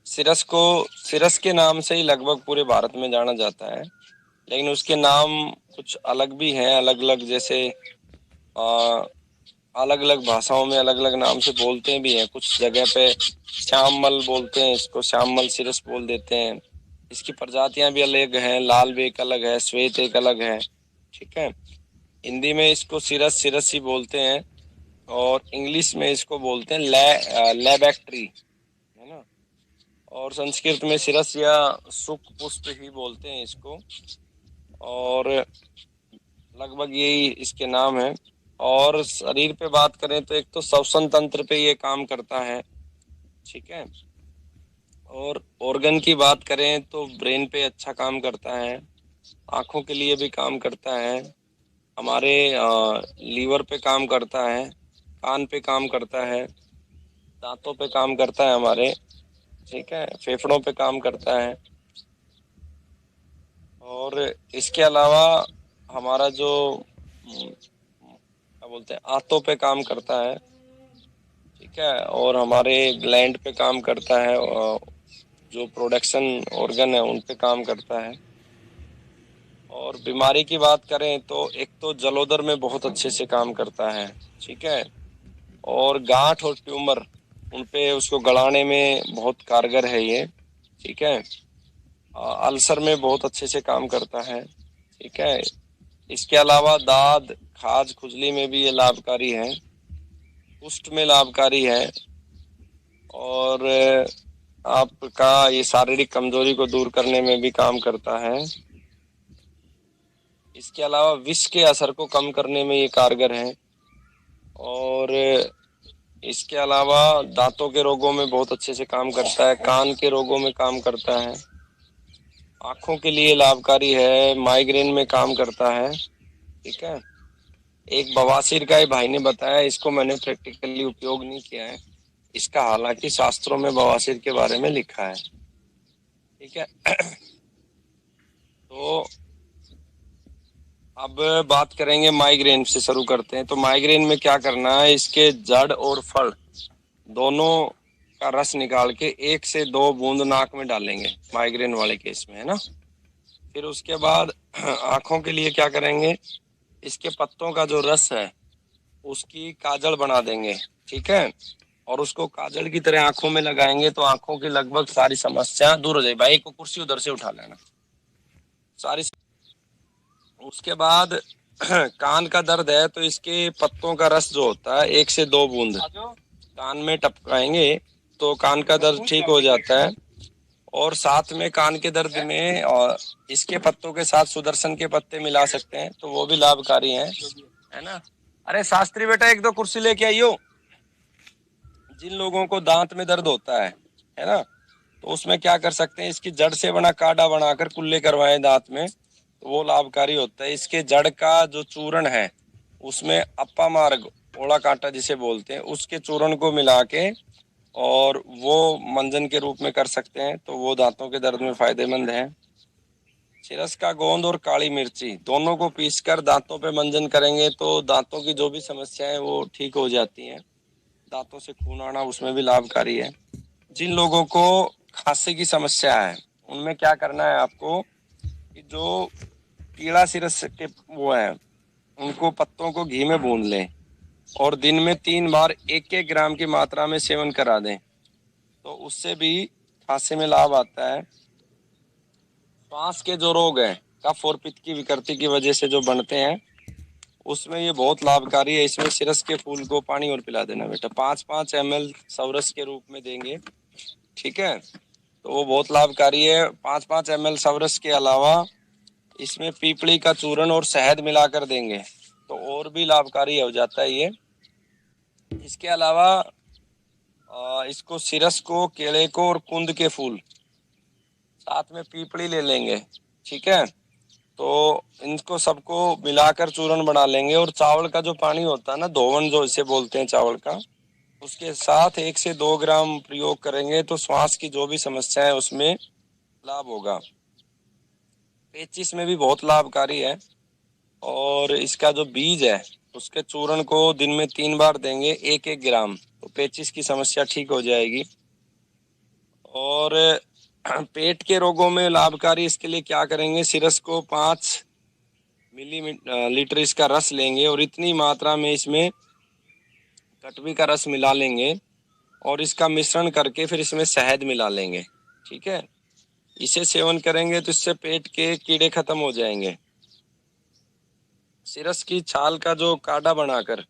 सिरस के नाम से ही लगभग पूरे भारत में जाना जाता है, लेकिन उसके नाम कुछ अलग भी हैं, अलग अलग जैसे अलग अलग भाषाओं में अलग अलग नाम से बोलते भी हैं। कुछ जगह पे श्यामल बोलते हैं, इसको श्यामल सिरस बोल देते हैं। इसकी प्रजातियां भी अलग हैं, लाल एक अलग है, श्वेत एक अलग है। ठीक है। हिंदी में इसको सिरस सिरस ही बोलते हैं, और इंग्लिश में इसको बोलते हैं लैबैक्ट्री, है ना। और संस्कृत में सिरस या सुक पुष्प ही बोलते हैं इसको। और लगभग यही इसके नाम है। और शरीर पे बात करें तो एक तो श्वसन तंत्र पे ये काम करता है। ठीक है। और ऑर्गन की बात करें तो ब्रेन पे अच्छा काम करता है, आंखों के लिए भी काम करता है, हमारे लीवर पे काम करता है, कान पे काम करता है, दांतों पे काम करता है हमारे। ठीक है। फेफड़ों पे काम करता है। और इसके अलावा हमारा जो क्या बोलते हैं, आंतों पे काम करता है। ठीक है। और हमारे ग्लैंड पे काम करता है, जो प्रोडक्शन ऑर्गन है उन पे काम करता है। और बीमारी की बात करें तो एक तो जलोदर में बहुत अच्छे से काम करता है। ठीक है। और गांठ और ट्यूमर, उन पे उसको गड़ाने में बहुत कारगर है ये। ठीक है। अल्सर में बहुत अच्छे से काम करता है। ठीक है। इसके अलावा दाद, खाज, खुजली में भी ये लाभकारी है, कुष्ठ में लाभकारी है। और आपका ये शारीरिक कमजोरी को दूर करने में भी काम करता है। इसके अलावा विष के असर को कम करने में ये कारगर है। और इसके अलावा दांतों के रोगों में बहुत अच्छे से काम करता है, कान के रोगों में काम करता है, आंखों के लिए लाभकारी है, माइग्रेन में काम करता है। ठीक है। एक बवासीर का ही भाई ने बताया, इसको मैंने प्रैक्टिकली उपयोग नहीं किया है इसका, हालांकि शास्त्रों में बवासीर के बारे में लिखा है। ठीक है। तो अब बात करेंगे, माइग्रेन से शुरू करते हैं। तो माइग्रेन में क्या करना है, इसके जड़ और फल दोनों का रस निकाल के 1 से 2 बूंद नाक में डालेंगे माइग्रेन वाले केस में, है ना। फिर उसके बाद आंखों के लिए क्या करेंगे, इसके पत्तों का जो रस है उसकी काजल बना देंगे। ठीक है। और उसको काजल की तरह आंखों में लगाएंगे तो आंखों की लगभग सारी समस्या दूर हो जाएगी। भाई को कुर्सी उधर से उठा लेना सारी। उसके बाद कान का दर्द है तो इसके पत्तों का रस जो होता है 1 से 2 बूंद कान में टपकाएंगे तो कान का दर्द ठीक हो जाता है। और साथ में कान के दर्द में और इसके पत्तों के साथ सुदर्शन के पत्ते मिला सकते हैं तो वो भी लाभकारी हैं, है ना। अरे शास्त्री बेटा, 1 2 कुर्सी लेके आइयो। जिन लोगों को दांत में दर्द होता है ना, तो उसमें क्या कर सकते हैं, इसकी जड़ से बना काढ़ा बनाकर कुल्ले करवाएं दांत में, तो वो लाभकारी होता है। इसके जड़ का जो चूर्ण है उसमें अप्पा मार्ग, ओड़ा कांटा जिसे बोलते हैं, उसके चूर्ण को मिला के और वो मंजन के रूप में कर सकते हैं, तो वो दांतों के दर्द में फायदेमंद है। चिरस का गोंद और काली मिर्ची दोनों को पीसकर दांतों पे मंजन करेंगे तो दांतों की जो भी समस्याएं है वो ठीक हो जाती हैं। दांतों से खून आना उसमें भी लाभकारी है। जिन लोगों को खांसी की समस्या है उनमें क्या करना है आपको, कि जो पीला सिरस के वो है उनको पत्तों को घी में भून लें और दिन में 3 बार 1 1 ग्राम की मात्रा में सेवन करा दें, तो उससे भी खांसी में लाभ आता है। श्वास के जो रोग हैं, कफ और पित्त की विकृति की वजह से जो बनते हैं, उसमें ये बहुत लाभकारी है। इसमें सिरस के फूल को पानी और पिला देना बेटा, 5 5 ml सवरस के रूप में देंगे। ठीक है। तो वो बहुत लाभकारी है। 5 5 ml सवरस के अलावा इसमें पीपली का चूर्ण और शहद मिलाकर देंगे तो और भी लाभकारी हो जाता है ये। इसके अलावा इसको सिरस को, केले को और कुंद के फूल साथ में पीपली ले लेंगे। ठीक है। तो इनको सबको मिलाकर चूर्ण बना लेंगे और चावल का जो पानी होता है ना, धोवन जो इसे बोलते हैं चावल का, उसके साथ 1 से 2 ग्राम प्रयोग करेंगे तो श्वास की जो भी समस्या है उसमें लाभ होगा। पेचिस में भी बहुत लाभकारी है। और इसका जो बीज है उसके चूर्ण को दिन में 3 बार देंगे 1 1 ग्राम, तो पेचिस की समस्या ठीक हो जाएगी। और पेट के रोगों में लाभकारी इसके लिए क्या करेंगे, सिरस को 5 मिलीलीटर इसका रस लेंगे और इतनी मात्रा में इसमें कटवी का रस मिला लेंगे और इसका मिश्रण करके फिर इसमें शहद मिला लेंगे। ठीक है, इसे सेवन करेंगे तो इससे पेट के कीड़े खत्म हो जाएंगे। सिरस की छाल का जो काढ़ा बनाकर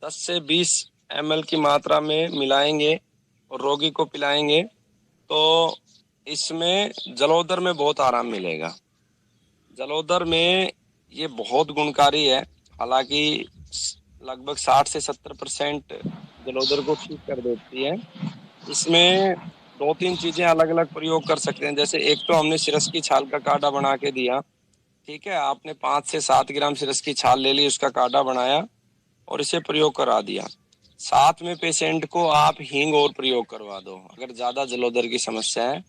10 से 20 ml की मात्रा में मिलाएंगे और रोगी को पिलाएंगे तो इसमें जलोदर में बहुत आराम मिलेगा। जलोदर में ये बहुत गुणकारी है, हालांकि लगभग 60 से 70% जलोदर को ठीक कर देती है। इसमें 2-3 चीजें अलग अलग प्रयोग कर सकते हैं। जैसे एक तो हमने सिरस की छाल का काढ़ा बना के दिया, ठीक है, आपने 5 से 7 ग्राम सिरस की छाल ले ली, उसका काढ़ा बनाया और इसे प्रयोग करा दिया। साथ में पेशेंट को आप हींग और प्रयोग करवा दो। अगर ज्यादा जलोदर की समस्या है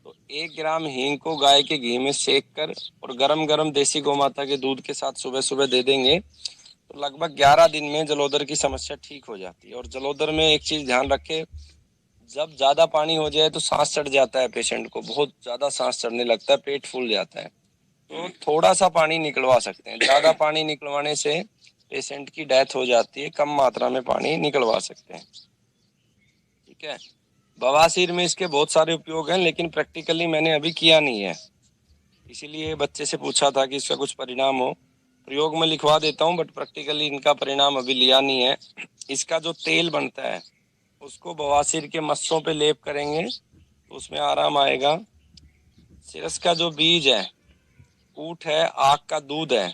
तो 1 ग्राम हींग को गाय के घी में सेक कर और गरम गरम देसी गौमाता के दूध के साथ सुबह सुबह दे देंगे तो लगभग 11 दिन में जलोदर की समस्या ठीक हो जाती है। और जलोदर में एक चीज ध्यान रखे, जब ज्यादा पानी हो जाए तो सांस चढ़ जाता है, पेशेंट को बहुत ज्यादा सांस चढ़ने लगता है, पेट फूल जाता है, तो थोड़ा सा पानी निकलवा सकते हैं। ज्यादा पानी निकलवाने से पेशेंट की डेथ हो जाती है, कम मात्रा में पानी निकलवा सकते हैं। ठीक है, बवासीर में इसके बहुत सारे उपयोग हैं, लेकिन प्रैक्टिकली मैंने अभी किया नहीं है, इसीलिए बच्चे से पूछा था कि इसका कुछ परिणाम हो। प्रयोग में लिखवा देता हूँ बट प्रैक्टिकली इनका परिणाम अभी लिया नहीं है। इसका जो तेल बनता है उसको बवासीर के मस्सों पे लेप करेंगे तो उसमें आराम आएगा। सिरस का जो बीज है, ऊठ है, आक का दूध है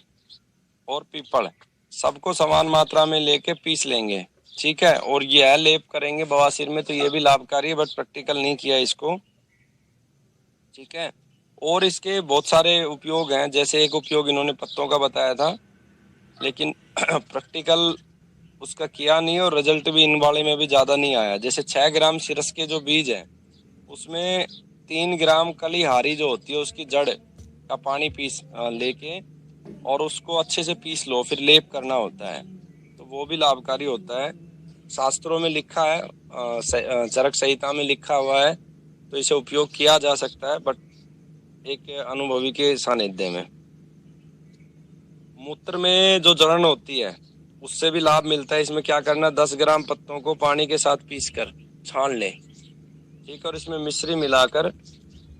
और पीपल, सबको समान मात्रा में लेके पीस लेंगे। ठीक है, और यह लेप करेंगे बवासीर में तो ये भी लाभकारी है, बट प्रैक्टिकल नहीं किया इसको। ठीक है, और इसके बहुत सारे उपयोग हैं। जैसे एक उपयोग इन्होंने पत्तों का बताया था, लेकिन प्रैक्टिकल उसका किया नहीं और रिजल्ट भी इन वाले में भी ज्यादा नहीं आया। जैसे 6 ग्राम सिरस के जो बीज है उसमें 3 ग्राम कली हारी जो होती है उसकी जड़ का पानी पीस लेके और उसको अच्छे से पीस लो, फिर लेप करना होता है, तो वो भी लाभकारी होता है। शास्त्रों में लिखा है, चरक संहिता में लिखा हुआ है, तो इसे उपयोग किया जा सकता है, बट एक अनुभवी के सानिध्य में। मूत्र में जो जलन होती है उससे भी लाभ मिलता है। इसमें क्या करना, 10 ग्राम पत्तों को पानी के साथ पीसकर छान लें, ठीक, और इसमें मिश्री मिलाकर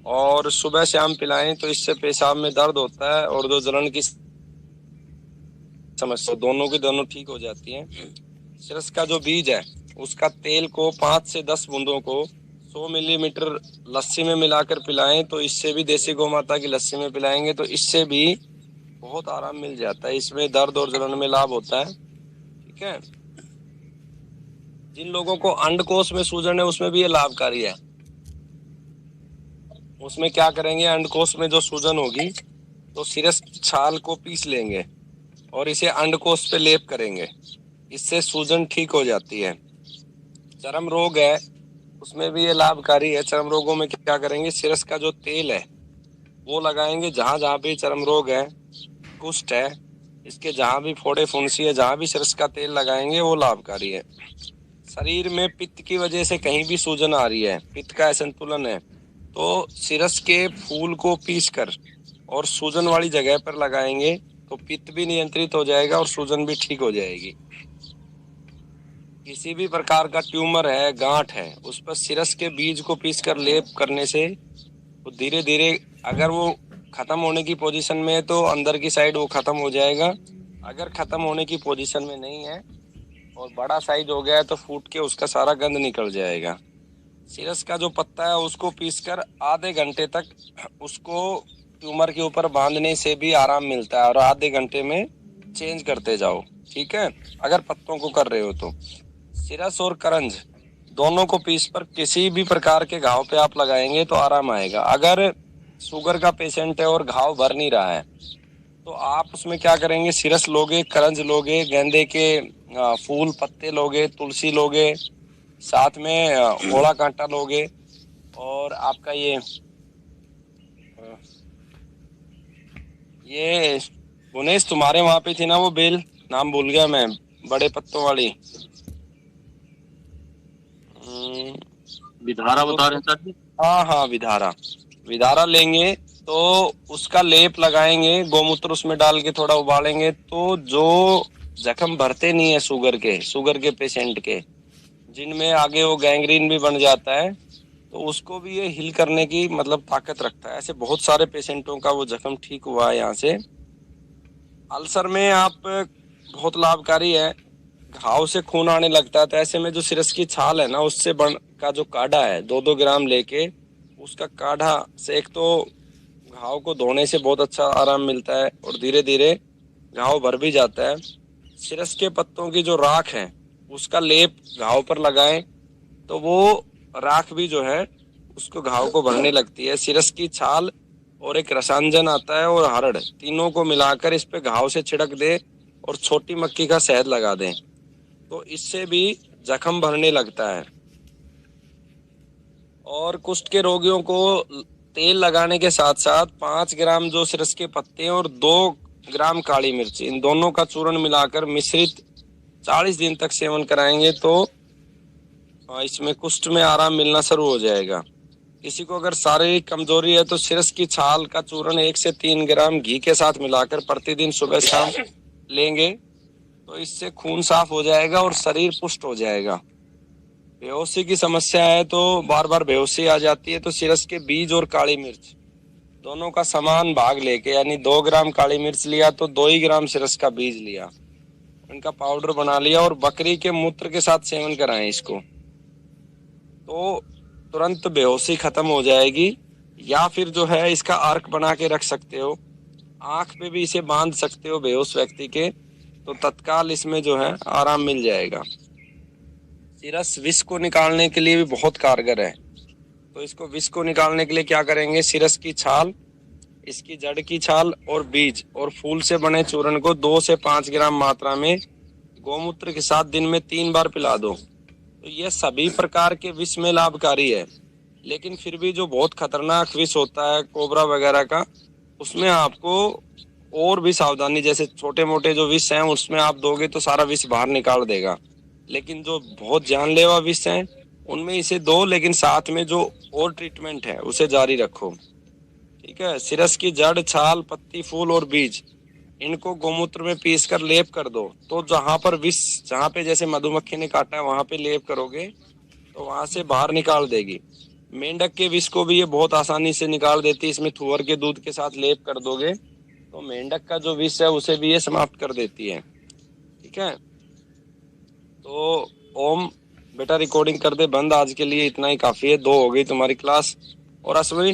और सुबह शाम पिलाएं तो इससे पेशाब में दर्द होता है और जो जलन की समस्या दोनों की दोनों ठीक हो जाती हैं। सिरस का जो बीज है उसका तेल को 5 से 10 बूंदों को 100 मिलीलीटर लस्सी में मिलाकर पिलाएं तो इससे भी, देसी गौमाता की लस्सी में पिलाएंगे तो इससे भी बहुत आराम मिल जाता है। इसमें दर्द और जलन में लाभ होता है। ठीक है, जिन लोगों को अंडकोश में सूजन है उसमें भी ये लाभकारी है। उसमें क्या करेंगे, अंडकोश में जो सूजन होगी तो सिरस की छाल को पीस लेंगे और इसे अंडकोश पे लेप करेंगे, इससे सूजन ठीक हो जाती है। चर्म रोग है उसमें भी ये लाभकारी है। चर्म रोगों में क्या करेंगे, सिरस का जो तेल है वो लगाएंगे जहां जहां भी चर्म रोग है, कुष्ठ है, इसके जहां भी फोड़े फुंसी है, जहां भी सिरस का तेल लगाएंगे वो लाभकारी है। शरीर में पित्त की वजह से कहीं भी सूजन आ रही है, पित्त का असंतुलन है, तो सिरस के फूल को पीसकर और सूजन वाली जगह पर लगाएंगे तो पित्त भी नियंत्रित हो जाएगा और सूजन भी ठीक हो जाएगी। किसी भी प्रकार का ट्यूमर है, गांठ है, उस पर सिरस के बीज को पीसकर लेप करने से तो धीरे धीरे, अगर वो खत्म होने की पोजीशन में है तो अंदर की साइड वो खत्म हो जाएगा। अगर खत्म होने की पोजीशन में नहीं है और बड़ा साइज हो गया है तो फूट के उसका सारा गंध निकल जाएगा। सिरस का जो पत्ता है उसको पीसकर आधे घंटे तक उसको ट्यूमर के ऊपर बांधने से भी आराम मिलता है और आधे घंटे में चेंज करते जाओ। ठीक है, अगर पत्तों को कर रहे हो तो। सिरस और करंज दोनों को पीस पर किसी भी प्रकार के घाव पे आप लगाएंगे तो आराम आएगा। अगर शुगर का पेशेंट है और घाव भर नहीं रहा है तो आप उसमें क्या करेंगे, सिरस लोगे, करंज लोगे, गेंदे के फूल पत्ते लोगे, तुलसी लोगे, साथ में ओड़ा कांटा लोगे और आपका ये गुनेश तुम्हारे वहां पे थी ना वो बेल, नाम भूल गया मैं, बड़े पत्तों वाली, विधारा बता रहे हैं सर जी। हाँ हाँ, विधारा, विधारा लेंगे तो उसका लेप लगाएंगे, गोमूत्र उसमें डाल के थोड़ा उबालेंगे, तो जो जख्म भरते नहीं है शुगर के पेशेंट के, जिनमें आगे वो गैंग्रीन भी बन जाता है, तो उसको भी ये हील करने की मतलब ताकत रखता है। ऐसे बहुत सारे पेशेंटों का वो जख्म ठीक हुआ है यहाँ से। अल्सर में आप बहुत लाभकारी है, घाव से खून आने लगता है, तो ऐसे में जो सिरस की छाल है ना, उससे बन का जो काढ़ा है 2-2 ग्राम लेके, उसका काढ़ा से एक तो घाव को धोने से बहुत अच्छा आराम मिलता है और धीरे धीरे घाव भर भी जाता है। सिरस के पत्तों की जो राख है उसका लेप घाव पर लगाएं, तो वो राख भी जो है उसको घाव को भरने लगती है। सिरस की छाल और एक रसांजन आता है और हरड़, तीनों को मिलाकर इस पे घाव से छिड़क दे और छोटी मक्खी का शहद लगा दें, तो इससे भी जख्म भरने लगता है। और कुष्ठ के रोगियों को तेल लगाने के साथ साथ 5 ग्राम जो सिरस के पत्ते और 2 ग्राम काली मिर्च, इन दोनों का चूर्ण मिलाकर मिश्रित 40 दिन तक सेवन कराएंगे तो इसमें कुष्ठ में आराम मिलना शुरू हो जाएगा। किसी को अगर शारीरिक कमजोरी है तो सिरस की छाल का चूर्ण 1 से 3 ग्राम घी के साथ मिलाकर प्रतिदिन सुबह शाम लेंगे, तो इससे खून साफ हो जाएगा और शरीर पुष्ट हो जाएगा। बेहोशी की समस्या है तो बार बार बेहोशी आ जाती है, तो सिरस के बीज और काली मिर्च दोनों का समान भाग लेके, यानी 2 ग्राम काली मिर्च लिया तो 2 ही ग्राम सिरस का बीज लिया, इनका पाउडर बना लिया और बकरी के मूत्र के साथ सेवन कराएं इसको, तो तुरंत बेहोशी खत्म हो जाएगी। या फिर जो है इसका अर्क बना के रख सकते हो, आंख पे भी इसे बांध सकते हो बेहोश व्यक्ति के, तो तत्काल इसमें जो है आराम मिल जाएगा। सिरस विष को निकालने के लिए भी बहुत कारगर है, तो इसको विष को निकालने के लिए क्या करेंगे, सिरस की छाल, इसकी जड़ की छाल और बीज और फूल से बने चूर्ण को 2 से 5 ग्राम मात्रा में गोमूत्र के साथ दिन में 3 बार पिला दो। तो यह सभी प्रकार के विष में लाभकारी है, लेकिन फिर भी जो बहुत खतरनाक विष होता है कोबरा वगैरह का, उसमें आपको और भी सावधानी, जैसे छोटे मोटे जो विष हैं उसमें आप दोगे तो सारा विष बाहर निकाल देगा, लेकिन जो बहुत जानलेवा विष हैं उनमें इसे दो, लेकिन साथ में जो और ट्रीटमेंट है उसे जारी रखो। ठीक है, सिरस की जड़, छाल, पत्ती, फूल और बीज, इनको गोमूत्र में पीस कर लेप कर दो, तो जहां पर विष, जहां पे जैसे मधुमक्खी ने काटा है वहां पे लेप करोगे तो वहां से बाहर निकाल देगी। मेंढक के विष को भी ये बहुत आसानी से निकाल देती है, इसमें तुअर के दूध के साथ लेप कर दोगे तो मेंढक का जो विष है उसे भी ये समाप्त कर देती है। ठीक है, तो ओम बेटा रिकॉर्डिंग कर दे बंद, आज के लिए इतना ही काफी है, 2 हो गई तुम्हारी क्लास। और अश्विनी